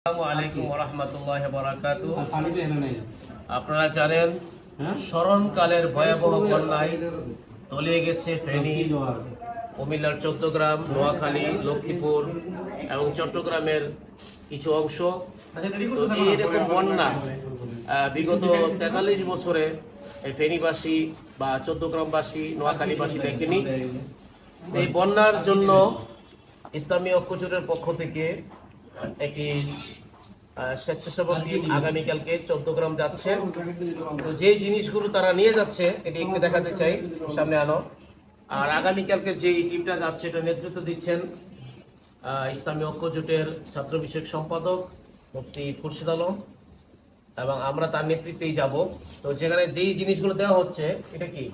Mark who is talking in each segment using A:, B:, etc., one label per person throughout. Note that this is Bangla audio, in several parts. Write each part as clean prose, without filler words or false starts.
A: আসসালামু আলাইকুম ওয়া রাহমাতুল্লাহি ওয়া বারাকাতুহু। আপনারা জানেন স্মরণকালের ভয়াবহ বন্যায় তলিয়ে গেছে ফেনী, কুমিল্লার 14 গ্রাম, নোয়াখালী, লক্ষ্মীপুর এবং চট্টগ্রামের কিছু অংশ। তো এইরকম বন্যা বিগত 43 বছরে ফেনীবাসী বা 14 গ্রামবাসী, নোয়াখালীবাসী দেখেনি। এই বন্যার জন্য ইসলামী ঐক্যজোটের পক্ষ থেকে একটি স্বেচ্ছাসেবক টিম আগামীকালকে 14 গ্রাম যাচ্ছে। তো যে জিনিসগুলো তারা নিয়ে যাচ্ছে এটি একটু দেখাতে চাই, সামনে আনো। আর আগামীকালকে যে টিমটা যাচ্ছে এটা নেতৃত্ব দিচ্ছেন ইসলামী ঐক্যজোটের ছাত্র বিষয়ক সম্পাদক মুফতি খুরশিদ আলম, এবং আমরা তার নেতৃত্বেই যাব। তো যেখানে যেই জিনিসগুলো দেওয়া হচ্ছে এটা কি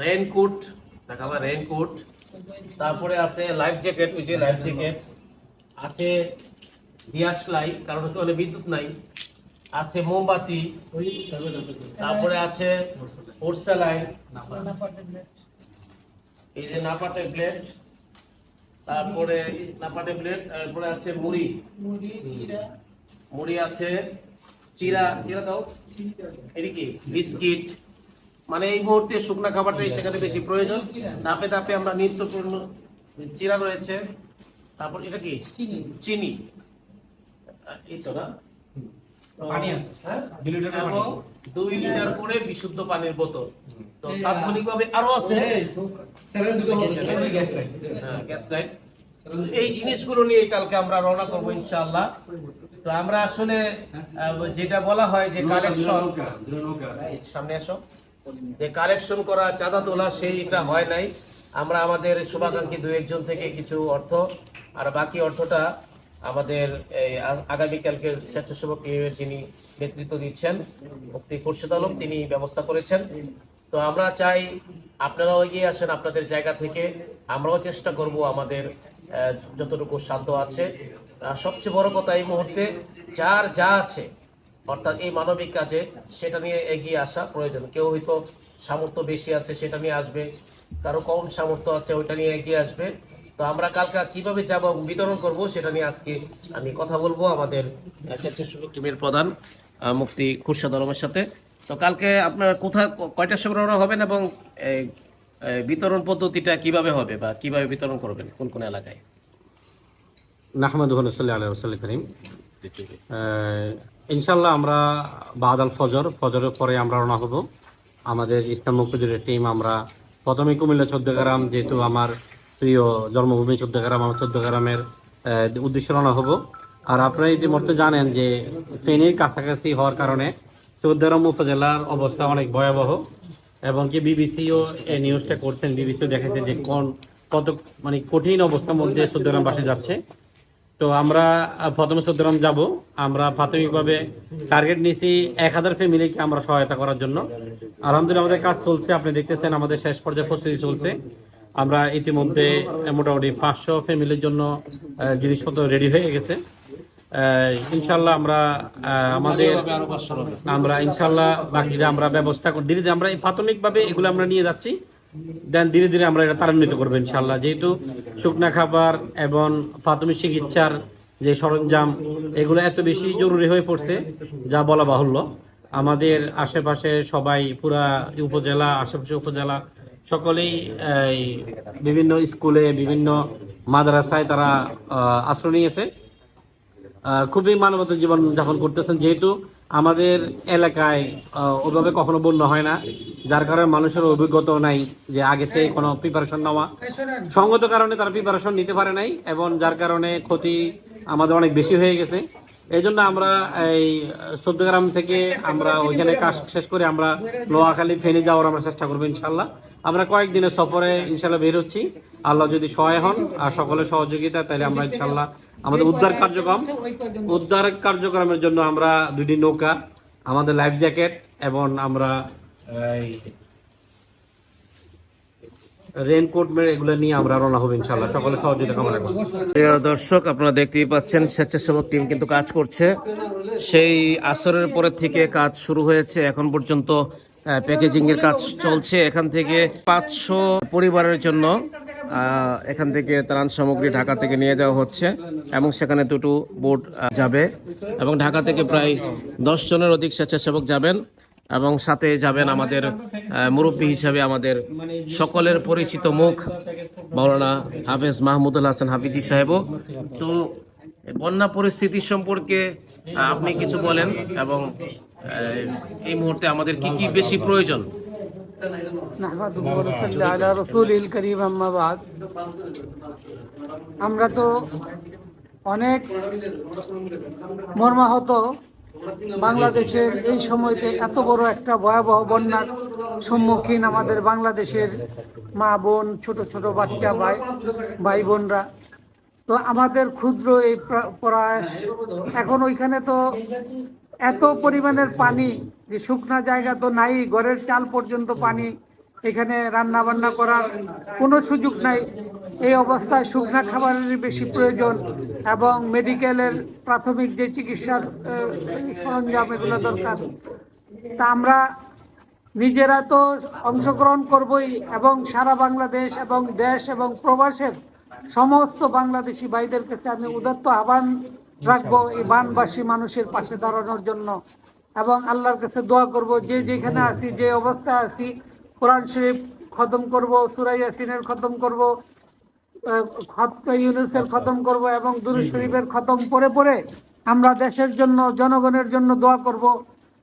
A: রেইনকোট দেখাবো, রেইনকোট, তারপরে আছে লাইফ জ্যাকেট, ওই যে লাইফ জ্যাকেট আছে, গ্যাস লাইট কারণ ওখানে বিদ্যুৎ নাই, আছে মোমবাতি, তারপরে আছে পোর্সেলাইন, এই যে নাপা ট্যাবলেট, তারপরে নাপা ট্যাবলেট, তারপরে আছে মুড়ি, মুড়ি আছে, চিরা চিরা দাও, এটি কি বিস্কিট। মানে এই মুহূর্তে শুকনা খাবারটাই সেখানে বেশি প্রয়োজন। ধাপে ধাপে আমরা নিত্যপূর্ণ চিরা রয়েছে, তারপর এটা কি চিনি, এই তো না পানি আছে, হ্যাঁ 2 লিটার করে বিশুদ্ধ পানির বোতল। তো তাৎক্ষণিকভাবে আরো আছে গ্যাস লাইট। এই জিনিসগুলো নিয়ে কালকে আমরা রওনা করবো ইনশাআল্লাহ। তো আমরা আসলে যেটা বলা হয় যে কালেকশন, সামনে আসো, যে কালেকশন করা, চাঁদা তোলা, সেইটা হয় নাই। আমরা আমাদের শুভাকাঙ্ক্ষী 2-1 জন থেকে কিছু অর্থ, আর বাকি অর্থটা আমাদের এই আগামীকালকে স্বেচ্ছাসেবক টিমের যিনি নেতৃত্ব দিচ্ছেন মুফতি খুরশিদ আলম, তিনি ব্যবস্থা করেছেন। তো আমরা চাই আপনারাও এগিয়ে আসেন আপনাদের জায়গা থেকে, আমরাও চেষ্টা করব আমাদের যতটুকু সাধ্য আছে। সবচেয়ে বড় কথা এই মুহূর্তে যার যা আছে অর্থাৎ এই মানবিক কাজে সেটা নিয়ে এগিয়ে আসা প্রয়োজন। কেউ হয়তো সামর্থ্য বেশি আছে সেটা নিয়ে আসবে, কারো কম সামর্থ্য আছে ওইটা নিয়ে এগিয়ে আসবে। তো আমরা কালকে কিভাবে যাব বিতরণ করব সেটা নিয়ে আজকে আমি কথা বলবো আমাদের স্বেচ্ছাসেবক টিমের প্রধান মুফতি খুরশিদ আলমের সাথে। তো কালকে আপনারা কোথায় কয়টার সময় রওনা হবেন এবং বিতরণ পদ্ধতিটা কিভাবে হবে বা কিভাবে বিতরণ করবেন কোন কোন এলাকায়?
B: নাহমাদুহু ওয়া সাল্লি আলা রাসূলিল কারীম। ইনশাআল্লাহ আমরা বাদাল ফজরের পরে আমরা রওনা হব। আমাদের ইসলামী ঐক্যজোটের টিম আমরা প্রথমে কুমিল্লা 14 গ্রাম, যেহেতু আমার প্রিয় জন্মভূমি 14 গ্রাম, আমার 14 গ্রামের উদ্দেশ্যে রওনা হব। আর আপনারা ইতিমধ্যে জানেন যে ফেনীর কাছাকাছি হওয়ার কারণে 14 গ্রাম উপজেলার অবস্থা অনেক ভয়াবহ, এবং কি বিবিসিও এই নিউজটা করছেন, বিবিসিও দেখেছে যে কত মানে কঠিন অবস্থার মধ্যে 14 গ্রামবাসী যাচ্ছে। তো আমরা প্রথমে 14 গ্রাম যাব। আমরা প্রাথমিকভাবে টার্গেট নিয়েছি 1000 ফ্যামিলিকে আমরা সহায়তা করার জন্য। আলহামদুলিল্লাহ আমাদের কাজ চলছে, আপনি দেখতেছেন আমাদের শেষ পর্যায়ে প্রস্তুতি চলছে। আমরা ইতিমধ্যে মোটামুটি 500 ফ্যামিলির জন্য জিনিসপত্র রেডি হয়ে গেছে। ইনশাল্লাহ আমরা ইনশাল্লাহ বাকিটা আমরা ব্যবস্থা করি ধীরে ধীরে। আমরা প্রাথমিকভাবে এগুলো আমরা নিয়ে যাচ্ছি, দেন ধীরে ধীরে আমরা এটা ত্বরান্বিত করবো ইনশাল্লাহ। যেহেতু শুকনা খাবার এবং প্রাথমিক চিকিৎসার যে সরঞ্জাম এগুলো এত বেশি জরুরি হয়ে পড়ছে যা বলা বাহুল্য। আমাদের আশেপাশে সবাই, পুরা উপজেলা, আশেপাশে উপজেলা সকলেই বিভিন্ন স্কুলে, বিভিন্ন মাদ্রাসায় তারা আশ্রয় নিয়েছে, খুবই মানবতা জীবন যাপন করতেছেন। যেহেতু আমাদের এলাকায় ওইভাবে কখনো বন্যা হয় না, যার কারণে মানুষের অভিজ্ঞতাও নাই যে আগে থেকে কোনো প্রিপারেশন নেওয়া, সঙ্গত কারণে তারা প্রিপারেশন নিতে পারে নাই, এবং যার কারণে ক্ষতি আমাদের অনেক বেশি হয়ে গেছে। এই জন্য আমরা এই 14 গ্রাম থেকে আমরা ওইখানে কাজ শেষ করে আমরা নোয়াখালী, ফেনী যাওয়ার আমরা চেষ্টা করবো ইনশাল্লাহ। আমরা কয়েকদিনের সফরে ইনশাল্লাহ বের হচ্ছি, আল্লাহ যদি সহায় হন আর সকলের সহযোগিতা, তাহলে আমরা ইনশাল্লাহ আমাদের উদ্ধার কার্যক্রমের জন্য আমরা 2টি নৌকা, আমাদের লাইফ জ্যাকেট এবং আমরা রেইনকোট এগুলো নিয়ে আমরা রওনা হব ইনশাআল্লাহ। সকলের সহযোগিতা কামনা করছি।
A: প্রিয় দর্শক, আপনারা দেখতেই পাচ্ছেন স্বেচ্ছাসেবক টিম কিন্তু কাজ করছে। সেই আসরের পরে থেকে কাজ শুরু হয়েছে, এখন পর্যন্ত প্যাকেজিং এর কাজ চলছে। এখান থেকে 500 পরিবারের জন্য এখান থেকে ত্রাণ সামগ্রী ঢাকা থেকে নিয়ে যাওয়া হচ্ছে এবং সেখানে দুটো বোট যাবে এবং ঢাকা থেকে প্রায় 10 জনের অধিক স্বেচ্ছাসেবক যাবেন এবং সাথে যাবেন আমাদের মুরব্বী হিসাবে আমাদের সকলের পরিচিত মুখ মাওলানা হাফেজ মাহমুদুল হাসান হাফিজি সাহেবও। তো বন্যা পরিস্থিতি সম্পর্কে আপনি কিছু বলেন এবং এই মুহূর্তে আমাদের কি কি বেশি প্রয়োজন।
C: নাহমাদুহু ওয়া নুসাল্লি আলা রাসূলিল কারীম, আম্মা বাদ। আমরা তো অনেক মর্মাহত। বাংলাদেশের এই সময়তে এত বড় একটা ভয়াবহ বন্যার সম্মুখীন আমাদের বাংলাদেশের মা বোন, ছোট ছোট বাচ্চা ভাই বোনরা। তো আমাদের ক্ষুদ্র এই প্রয়াস, এখন ওইখানে তো এত পরিমাণের পানি যে শুকনা জায়গা তো নাই, ঘরের চাল পর্যন্ত পানি, এখানে রান্না বান্না করার কোনো সুযোগ নাই। এই অবস্থায় শুকনা খাবারের বেশি প্রয়োজন এবং মেডিকেলের প্রাথমিক যে চিকিৎসার সরঞ্জাম এগুলো দরকার। তা আমরা নিজেরা তো অংশগ্রহণ করবই এবং সারা বাংলাদেশ এবং দেশ এবং প্রবাসের সমস্ত বাংলাদেশি ভাইদের কাছে আমি উদাত্ত আহ্বান রাখবো এই বানবাসী মানুষের পাশে দাঁড়ানোর জন্য এবং আল্লাহর কাছে দোয়া করব যে যেখানে আছি, যে অবস্থায় আছি, কোরআন শরীফ খতম করব, সূরা ইয়াসিনের খতম করব, খতমে ইউনূসের খতম করব এবং দুরূদ শরীফের খতম পড়ে পড়ে আমরা দেশের জন্য, জনগণের জন্য দোয়া করব।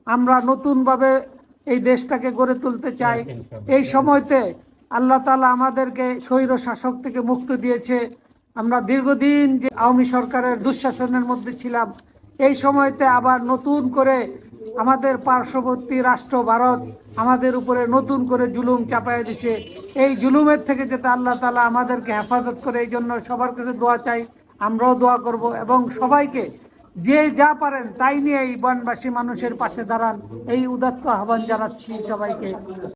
C: আমরা নতুনভাবে এই দেশটাকে গড়ে তুলতে চাই। এই সময়তে আল্লাহ তাআলা আমাদেরকে স্বৈর শাসক থেকে মুক্তি দিয়েছে। আমরা দীর্ঘদিন যে আওয়ামী সরকারের দুঃশাসনের মধ্যে ছিলাম, এই সময়তে আবার নতুন করে আমাদের পার্শ্ববর্তী রাষ্ট্র ভারত আমাদের উপরে নতুন করে জুলুম চাপায় দিছে। এই জুলুমের থেকে যাতে আল্লাহ তাআলা আমাদেরকে হেফাজত করে, এই জন্য সবার কাছে দোয়া চাই। আমরাও দোয়া করব এবং সবাইকে যে যা পারেন তাই নিয়ে এই বনবাসী মানুষের পাশে দাঁড়ান, এই উদাত্ত আহ্বান জানাচ্ছি সবাইকে।